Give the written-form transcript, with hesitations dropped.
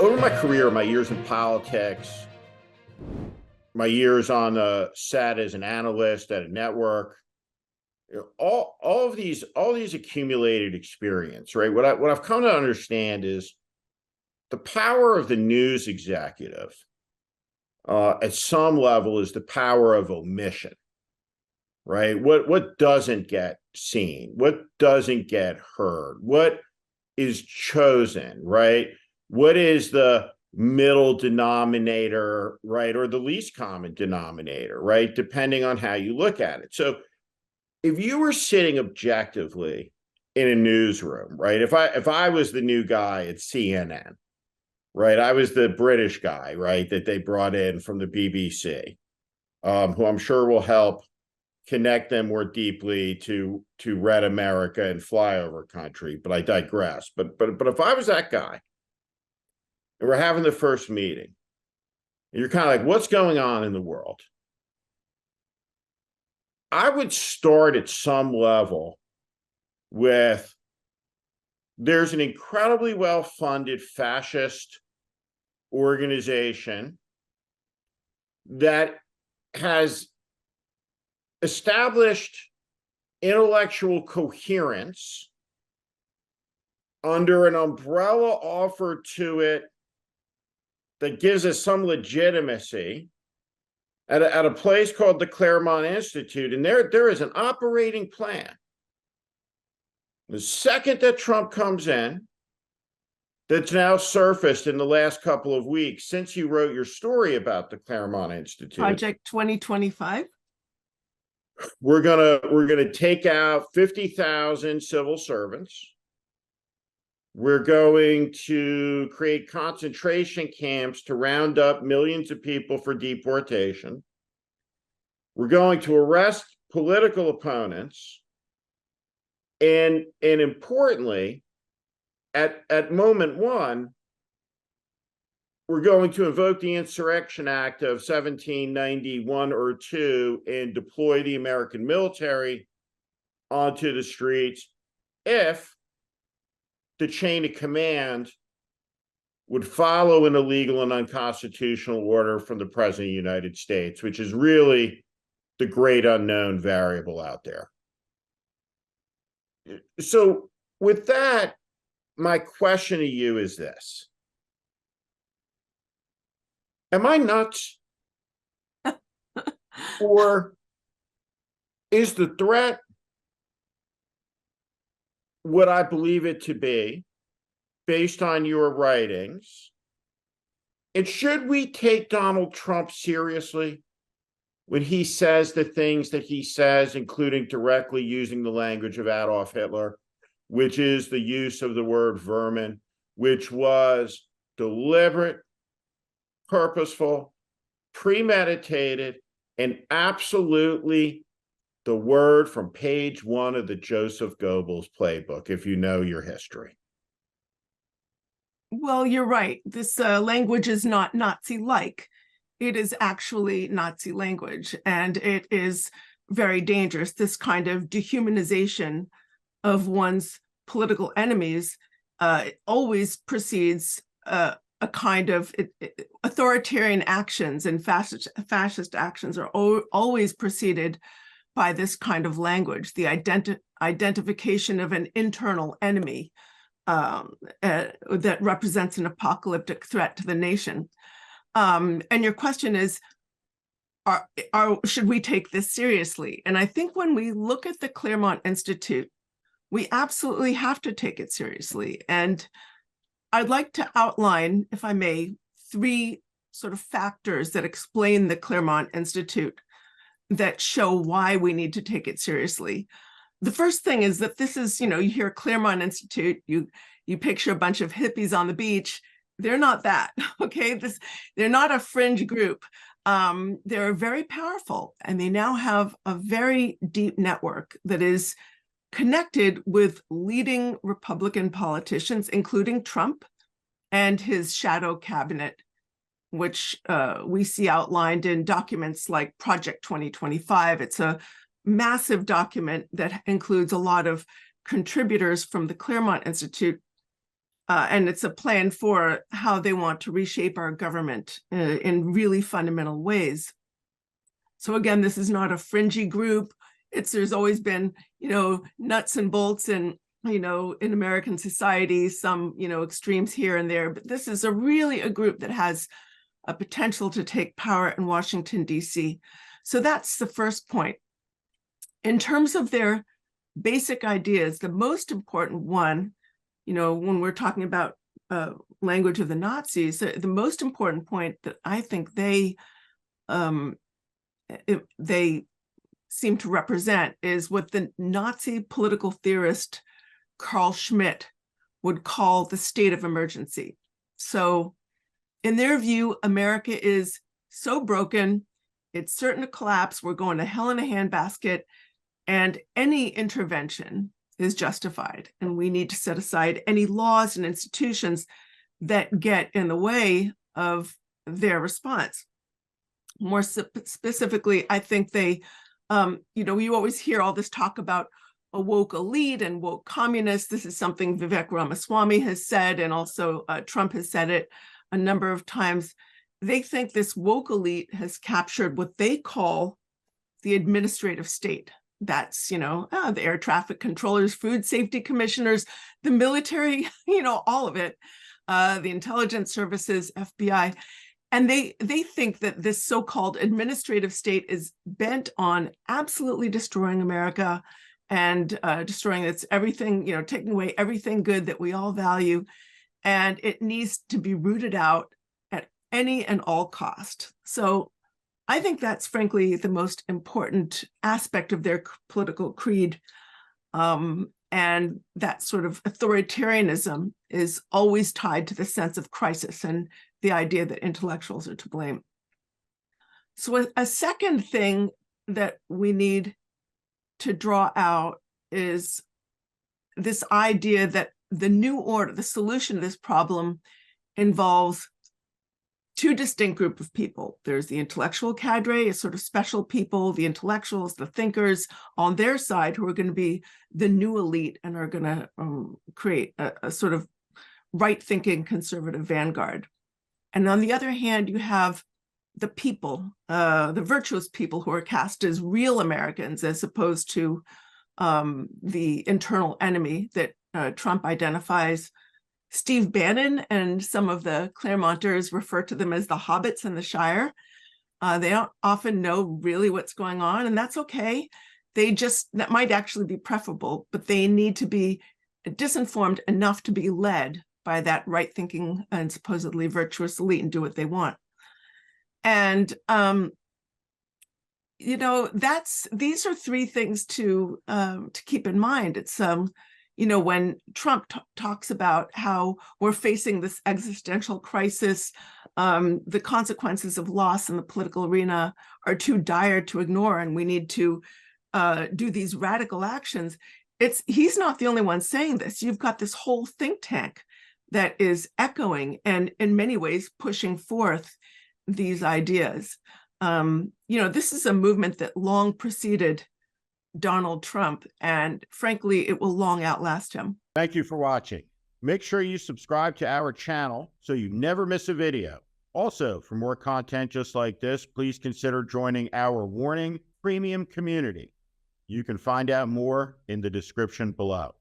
Over my career, my years in politics, my years on the set as an analyst at a network, all these accumulated experience, right? What I've come to understand is the power of the news executive at some level is the power of omission, right? What doesn't get seen, what doesn't get heard, what is chosen, right? What is the middle denominator, right? Or the least common denominator, right? Depending on how you look at it. So if you were sitting objectively in a newsroom, right? If I was the new guy at CNN, right? I was the British guy, right? That they brought in from the BBC, who I'm sure will help connect them more deeply to Red America and flyover country. But I digress. But if I was that guy, and we're having the first meeting, and you're kind of like, what's going on in the world? I would start at some level with, there's an incredibly well-funded fascist organization that has established intellectual coherence under an umbrella offered to it that gives us some legitimacy at a place called the Claremont Institute. And there is an operating plan. The second that Trump comes in, that's now surfaced in the last couple of weeks since you wrote your story about the Claremont Institute. Project 2025. We're gonna take out 50,000 civil servants. We're going to create concentration camps to round up millions of people for deportation. We're going to arrest political opponents. And importantly, at moment one, we're going to invoke the Insurrection Act of 1791 or 2 and deploy the American military onto the streets if the chain of command would follow an illegal and unconstitutional order from the President of the United States, which is really the great unknown variable out there. So with that, my question to you is this. Am I nuts? Or is the threat what I believe it to be based on your writings? And should we take Donald Trump seriously when he says the things that he says, including directly using the language of Adolf Hitler, which is the use of the word vermin, which was deliberate, purposeful, premeditated, and absolutely the word from page 1 of the Joseph Goebbels playbook, if you know your history? Well, you're right. This language is not Nazi-like. It is actually Nazi language, and it is very dangerous. This kind of dehumanization of one's political enemies always precedes a kind of authoritarian actions, and fascist actions are always preceded by this kind of language, the identification of an internal enemy that represents an apocalyptic threat to the nation. And your question is, should we take this seriously? And I think when we look at the Claremont Institute, we absolutely have to take it seriously. And I'd like to outline, if I may, 3 sort of factors that explain the Claremont Institute that show why we need to take it seriously. The first thing is that this is, you hear Claremont Institute, you picture a bunch of hippies on the beach. They're not that, okay? They're not a fringe group. They're very powerful, and they now have a very deep network that is connected with leading Republican politicians, including Trump and his shadow cabinet, which we see outlined in documents like Project 2025. It's a massive document that includes a lot of contributors from the Claremont Institute and it's a plan for how they want to reshape our government in really fundamental ways. So again, this is not a fringy group. There's always been, nuts and bolts and, in American society, some, extremes here and there, but this is really a group that has a potential to take power in Washington, D.C. So that's the first point. In terms of their basic ideas, the most important one, when we're talking about language of the Nazis, the most important point that I think they seem to represent is what the Nazi political theorist Carl Schmidt would call the state of emergency. So in their view, America is so broken, it's certain to collapse, we're going to hell in a handbasket, and any intervention is justified. And we need to set aside any laws and institutions that get in the way of their response. More specifically, I think they, you always hear all this talk about a woke elite and woke communists. This is something Vivek Ramaswamy has said, and also Trump has said it a number of times. They think this woke elite has captured what they call the administrative state. That's, the air traffic controllers, food safety commissioners, the military, all of it, the intelligence services, FBI. And they think that this so-called administrative state is bent on absolutely destroying America and destroying its everything, taking away everything good that we all value. And it needs to be rooted out at any and all cost. So I think that's frankly the most important aspect of their political creed. And that sort of authoritarianism is always tied to the sense of crisis and the idea that intellectuals are to blame. So a second thing that we need to draw out is this idea that the new order, the solution to this problem, involves two distinct groups of people. There's the intellectual cadre, a sort of special people, the intellectuals, the thinkers on their side, who are going to be the new elite and are going to create a sort of right-thinking conservative vanguard. And on the other hand, you have the people, the virtuous people who are cast as real Americans, as opposed to the internal enemy that Trump identifies. Steve Bannon and some of the Claremonters refer to them as the hobbits in the Shire. They don't often know really what's going on, and that's okay. That might actually be preferable, but they need to be disinformed enough to be led by that right-thinking and supposedly virtuous elite and do what they want. And, these are three things to keep in mind. It's, when Trump talks about how we're facing this existential crisis, the consequences of loss in the political arena are too dire to ignore, and we need to do these radical actions. He's not the only one saying this. You've got this whole think tank that is echoing and in many ways pushing forth these ideas. This is a movement that long preceded Donald Trump, and frankly, it will long outlast him. Thank you for watching. Make sure you subscribe to our channel so you never miss a video. Also, for more content just like this, please consider joining our Warning Premium community. You can find out more in the description below.